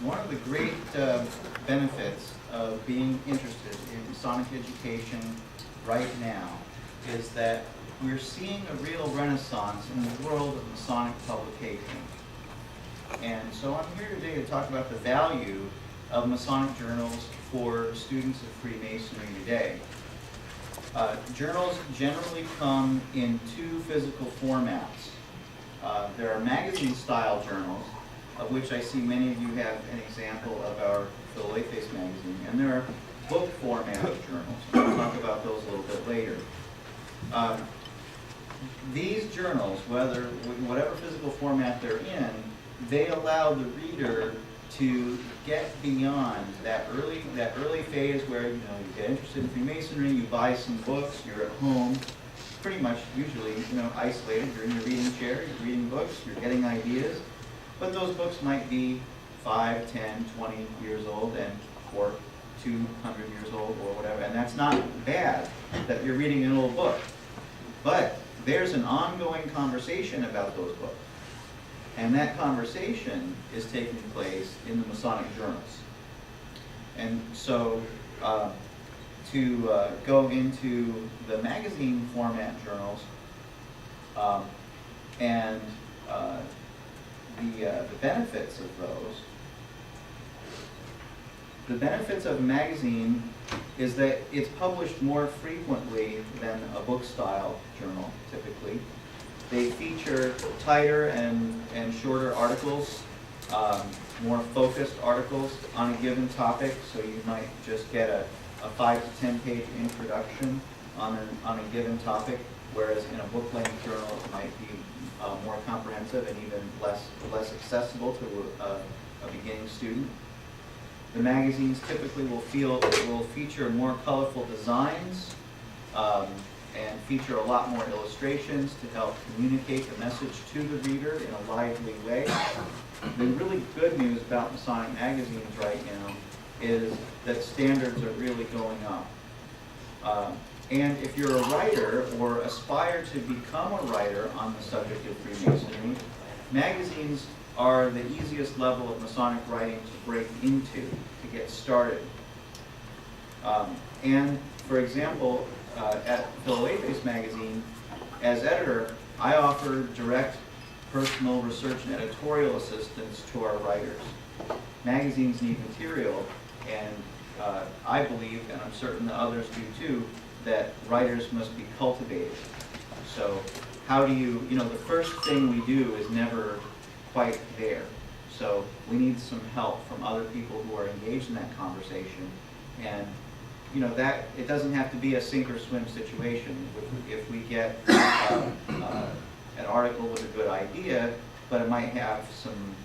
One of the great benefits of being interested in Masonic education right now is that we're seeing a real renaissance in the world of Masonic publication. And so I'm here today to talk about the value of Masonic journals for students of Freemasonry today. Journals generally come in two physical formats. There are magazine-style journals, of which I see many of you have an example of our Philadelphia magazine, and there are book format journals. We'll talk about those a little bit later. These journals, whatever physical format they're in, they allow the reader to get beyond that early phase where you get interested in Freemasonry, you buy some books, you're at home, pretty much usually isolated. You're in your reading chair, you're reading books, you're getting ideas, but those books might be 5, 10, 20 years old or 200 years old or whatever, and that's not bad that you're reading an old book, but there's an ongoing conversation about those books. And that conversation is taking place in the Masonic journals. And so to go into the magazine format journals and the benefits of those, the benefits of a magazine is that it's published more frequently than a book-style journal, typically. They feature tighter and shorter articles, more focused articles on a given topic, so you might just get a 5 to 10 page introduction on a given topic, whereas in a book-length journal it might be more comprehensive and even less accessible to a beginning student. The magazines typically will feature more colorful designs, and feature a lot more illustrations to help communicate the message to the reader in a lively way. The really good news about Masonic magazines right now is that standards are really going up. And if you're a writer or aspire to become a writer on the subject of Freemasonry, magazines are the easiest level of Masonic writing to break into, to get started. And for example, at Philadelphia magazine, as editor, I offer direct personal research and editorial assistance to our writers. Magazines need material, and I believe, and I'm certain that others do too, that writers must be cultivated. So how do the first thing we do is never quite there. So we need some help from other people who are engaged in that conversation. And that it doesn't have to be a sink or swim situation. If we get an article with a good idea, but it might have some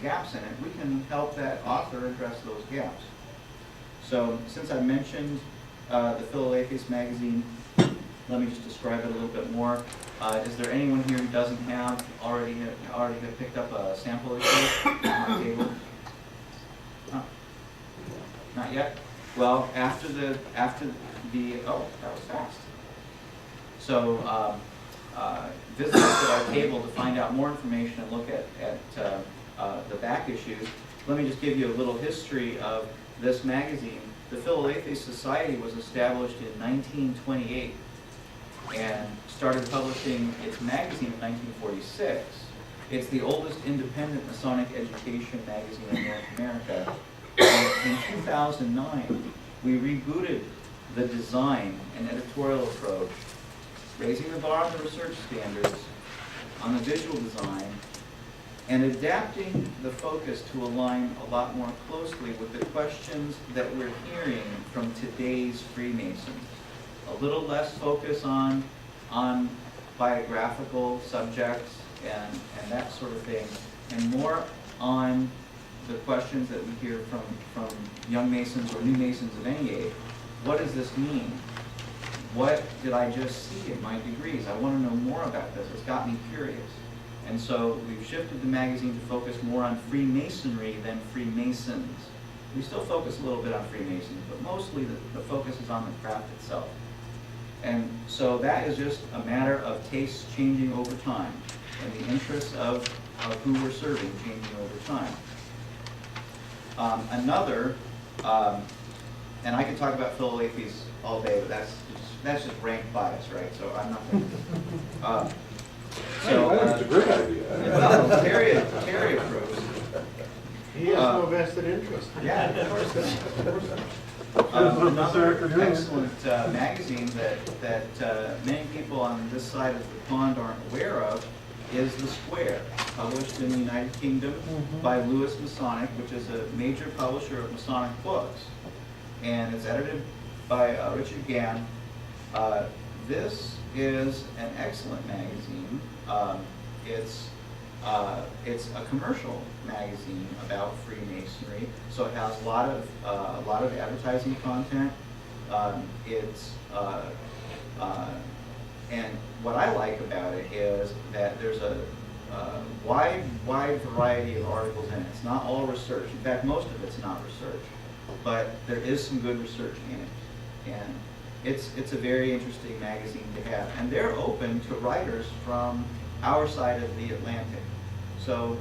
gaps in it, we can help that author address those gaps. So since I mentioned the Philadelphia magazine, let me just describe it a little bit more. Is there anyone here who doesn't have already have picked up a sample issue on my table? Huh? Not yet. Well, after the oh, that was fast. So visit us at our table to find out more information and look at the back issues. Let me just give you a little history of this magazine. The Philadelphia Society was established in 1928 and started publishing its magazine in 1946. It's the oldest independent Masonic education magazine in North America. In 2009, we rebooted the design and editorial approach, raising the bar on the research standards, on the visual design, and adapting the focus to align a lot more closely with the questions that we're hearing from today's Freemasons. A little less focus on biographical subjects and that sort of thing, and more on the questions that we hear from young Masons or new Masons of any age. What does this mean? What did I just see in my degrees? I want to know more about this. It's got me curious. And so we've shifted the magazine to focus more on Freemasonry than Freemasons. We still focus a little bit on Freemasons, but mostly the focus is on the craft itself. And so that is just a matter of tastes changing over time and the interests of who we're serving changing over time. Another, and I can talk about Philadelphia's all day, but that's just rank bias, right? So I'm not going to. I think it's a great idea. Well, Terry approves. He has no vested interest. Yeah, of course. Another excellent magazine that many people on this side of the pond aren't aware of is The Square, published in the United Kingdom by Lewis Masonic, which is a major publisher of Masonic books. And it's edited by Richard Gann. This is an excellent magazine. It's a commercial magazine about Freemasonry, so it has a lot of advertising content. And what I like about it is that there's a wide variety of articles in it. It's not all research. In fact, most of it's not research, but there is some good research in it, and it's a very interesting magazine to have. And they're open to writers from our side of the Atlantic. So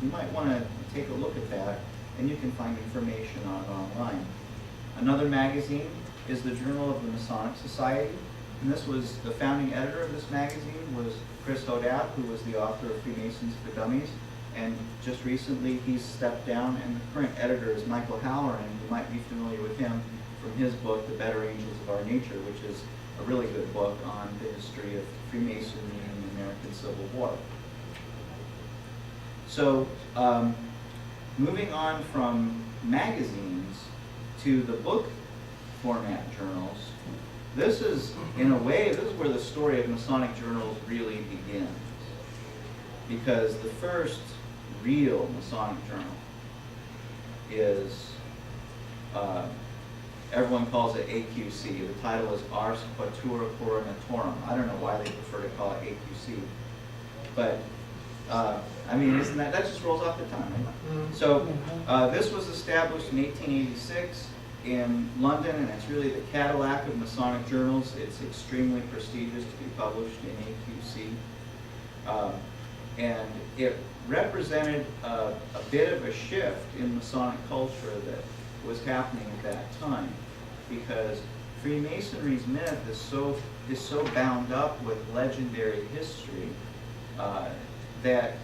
you might want to take a look at that, and you can find information on it online. Another magazine is the Journal of the Masonic Society, and this was the founding editor of this magazine was Chris Hodapp, who was the author of Freemasons for Dummies, and just recently he's stepped down, and the current editor is Michael Halloran. You might be familiar with him from his book, The Better Angels of Our Nature, which is a really good book on the history of Freemasonry and the American Civil War. So, moving on from magazines to the book format journals, this is, in a way, this is where the story of Masonic journals really begins. Because the first real Masonic journal is, everyone calls it AQC. The title is Ars Quatura Coronatorum. I don't know why they prefer to call it AQC. But, I mean, isn't that just rolls off the tongue, right? So, this was established in 1886 in London, and it's really the Cadillac of Masonic journals. It's extremely prestigious to be published in AQC. And it represented a bit of a shift in Masonic culture that was happening at that time, because Freemasonry's myth is so bound up with legendary history that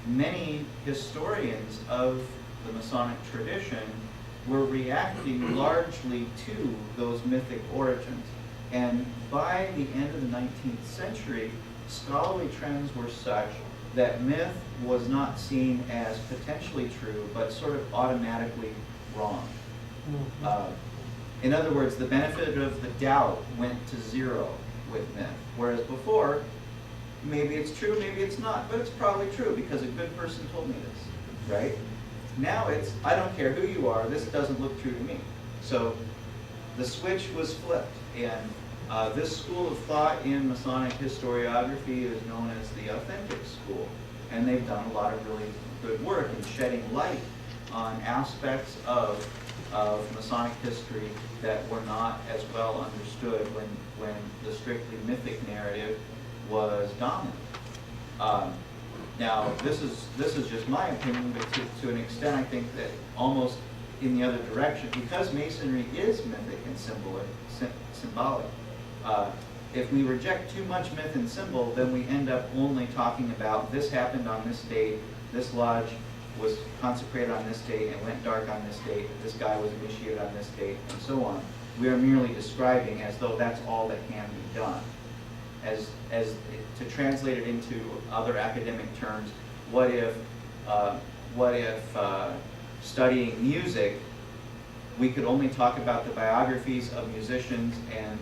many historians of the Masonic tradition were reacting largely to those mythic origins. And by the end of the 19th century, scholarly trends were such that myth was not seen as potentially true, but sort of automatically wrong. In other words, the benefit of the doubt went to zero with myth, whereas before, maybe it's true, maybe it's not, but it's probably true because a good person told me this, right? Now it's, I don't care who you are, this doesn't look true to me. So the switch was flipped, and this school of thought in Masonic historiography is known as the authentic school. And they've done a lot of really good work in shedding light on aspects of Masonic history that were not as well understood when the strictly mythic narrative was dominant. Now, this is just my opinion, but to an extent, I think that almost in the other direction, because Masonry is mythic and symbolic. If we reject too much myth and symbol, then we end up only talking about this happened on this date, this lodge was consecrated on this date and went dark on this date, this guy was initiated on this date, and so on. We are merely describing as though that's all that can be done. As to translate it into other academic terms, what if studying music, we could only talk about the biographies of musicians and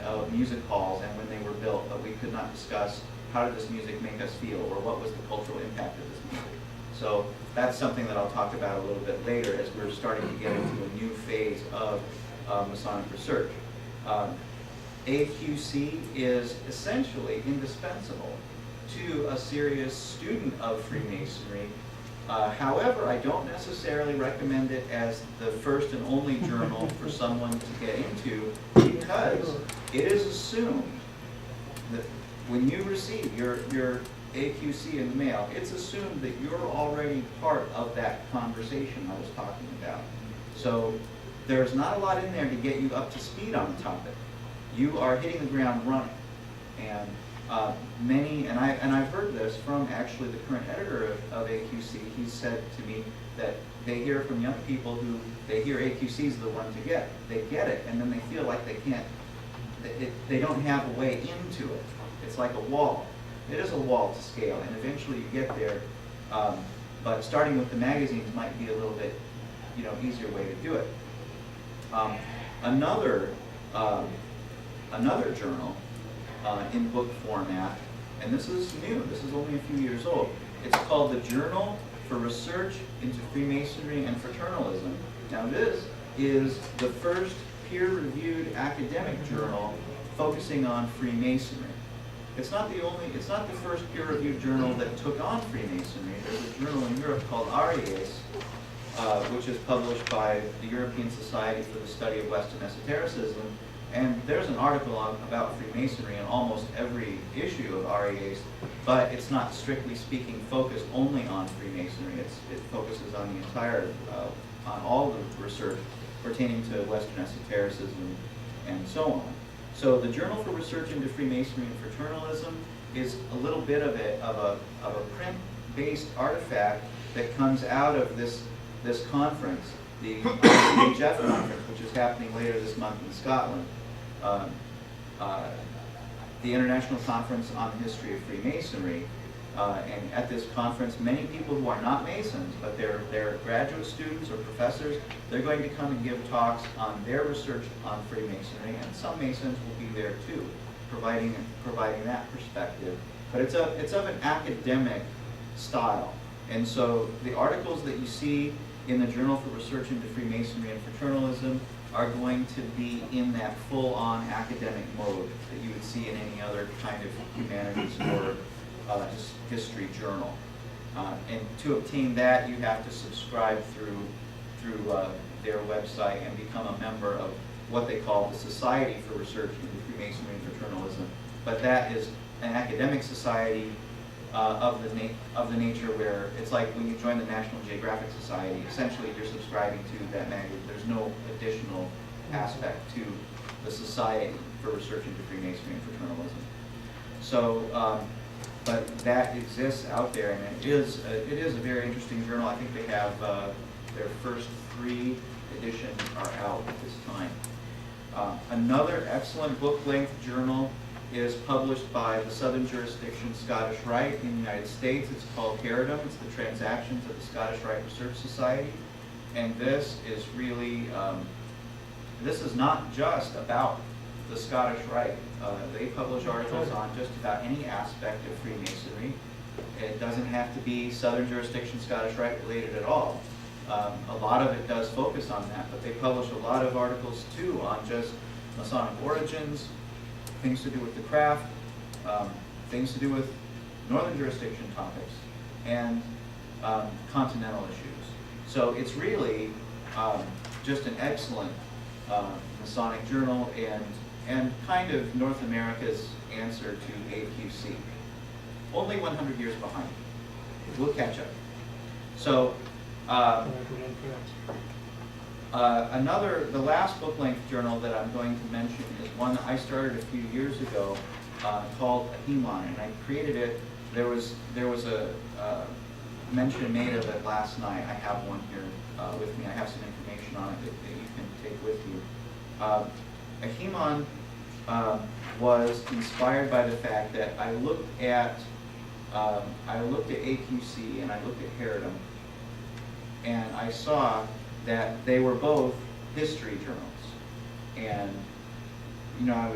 of music halls and when they were built, but we could not discuss how did this music make us feel or what was the cultural impact of this music. So that's something that I'll talk about a little bit later as we're starting to get into a new phase of Masonic research. AQC is essentially indispensable to a serious student of Freemasonry. However, I don't necessarily recommend it as the first and only journal for someone to get into, because it is assumed that when you receive your AQC in the mail, it's assumed that you're already part of that conversation I was talking about. So there's not a lot in there to get you up to speed on the topic. You are hitting the ground running. And I've heard this from actually the current editor of AQC. He said to me that they hear from young people who they hear AQC is the one to get. They get it, and then they feel like they can't, they don't have a way into it. It's like a wall. It is a wall to scale, and eventually you get there. But starting with the magazines might be a little bit, easier way to do it. Another journal in book format, and this is new. This is only a few years old. It's called the Journal for Research into Freemasonry and Fraternalism. Now, this is the first peer-reviewed academic journal focusing on Freemasonry. It's not the first peer-reviewed journal that took on Freemasonry. There's a journal in Europe called Ayer, which is published by the European Society for the Study of Western Esotericism, and there's an article about Freemasonry in almost every issue of Ayer, but it's not strictly speaking focused only on Freemasonry. It focuses on the entire, on all the research pertaining to Western esotericism and so on. So the Journal for Research into Freemasonry and Fraternalism is a little bit of a print-based artifact that comes out of this conference, the ICHF conference, which is happening later this month in Scotland. The International Conference on the History of Freemasonry. And at this conference, many people who are not Masons, but they're graduate students or professors, they're going to come and give talks on their research on Freemasonry, and some Masons will be there too, providing that perspective. But it's of an academic style. And so the articles that you see in the Journal for Research into Freemasonry and Fraternalism are going to be in that full-on academic mode that you would see in any other kind of humanities or history journal. And to obtain that, you have to subscribe through their website and become a member of what they call the Society for Research into Freemasonry and Fraternalism. But that is an academic society of the nature where it's like when you join the National Geographic Society, essentially you're subscribing to that magazine. There's no additional aspect to the Society for Research into Freemasonry and Fraternalism. So, but that exists out there, and it is a very interesting journal. I think they have their first 3 editions are out at this time. Another excellent book-length journal is published by the Southern Jurisdiction Scottish Rite in the United States. It's called Herodom. It's the Transactions of the Scottish Rite Research Society. And this is really, this is not just about the Scottish Rite. They publish articles on just about any aspect of Freemasonry. It doesn't have to be Southern Jurisdiction Scottish Rite related at all. A lot of it does focus on that, but they publish a lot of articles too on just Masonic origins, things to do with the craft, things to do with Northern Jurisdiction topics, and continental issues. So it's really just an excellent Masonic journal and kind of North America's answer to AQC. Only 100 years behind. We'll catch up. So the last book-length journal that I'm going to mention is one that I started a few years ago called Ahimon, and I created it. There was a mention made of it last night. I have one here with me. I have some information on it that you can take with you. Ahimon was inspired by the fact that I looked at AQC and I looked at Herodom, and I saw that they were both history journals. And I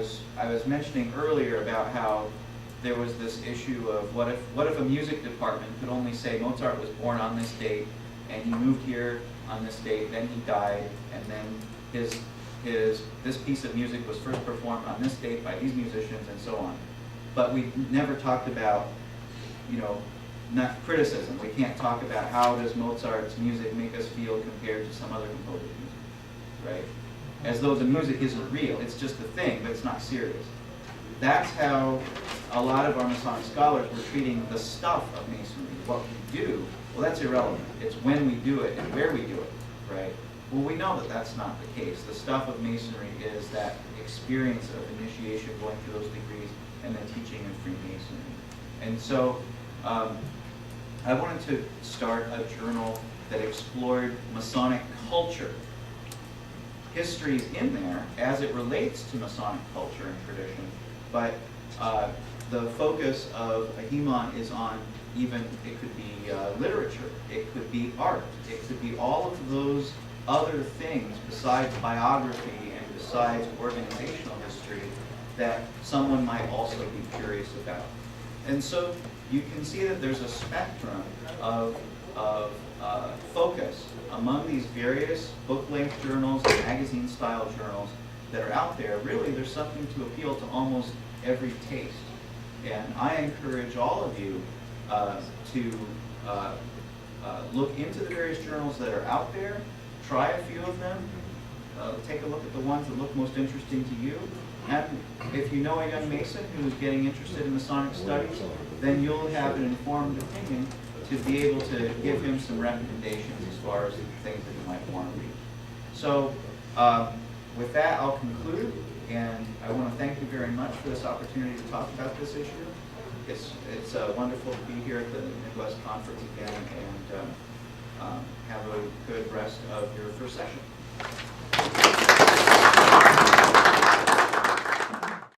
was mentioning earlier about how there was this issue of what if a music department could only say Mozart was born on this date and he moved here on this date, then he died, and then this piece of music was first performed on this date by these musicians and so on. But we never talked about, not criticism. We can't talk about how does Mozart's music make us feel compared to some other composer's music, right? As though the music isn't real. It's just a thing, but it's not serious. That's how a lot of our Masonic scholars were treating the stuff of Masonry, what we do, well, that's irrelevant. It's when we do it and where we do it, right? Well, we know that that's not the case. The stuff of Masonry is that experience of initiation, going through those degrees, and then teaching in Freemasonry. And so I wanted to start a journal that explored Masonic culture. History is in there as it relates to Masonic culture and tradition, but the focus of a HEMON is on even, it could be literature, it could be art, it could be all of those other things besides biography and besides organizational history that someone might also be curious about. And so you can see that there's a spectrum of focus among these various book-length journals and magazine-style journals that are out there. Really, there's something to appeal to almost every taste. And I encourage all of you to look into the various journals that are out there, try a few of them, take a look at the ones that look most interesting to you. And if you know a young Mason who's getting interested in Masonic studies, then you'll have an informed opinion to be able to give him some recommendations as far as the things that he might want to read. So with that, I'll conclude, and I want to thank you very much for this opportunity to talk about this issue. It's wonderful to be here at the Midwest Conference again, and have a good rest of your first session.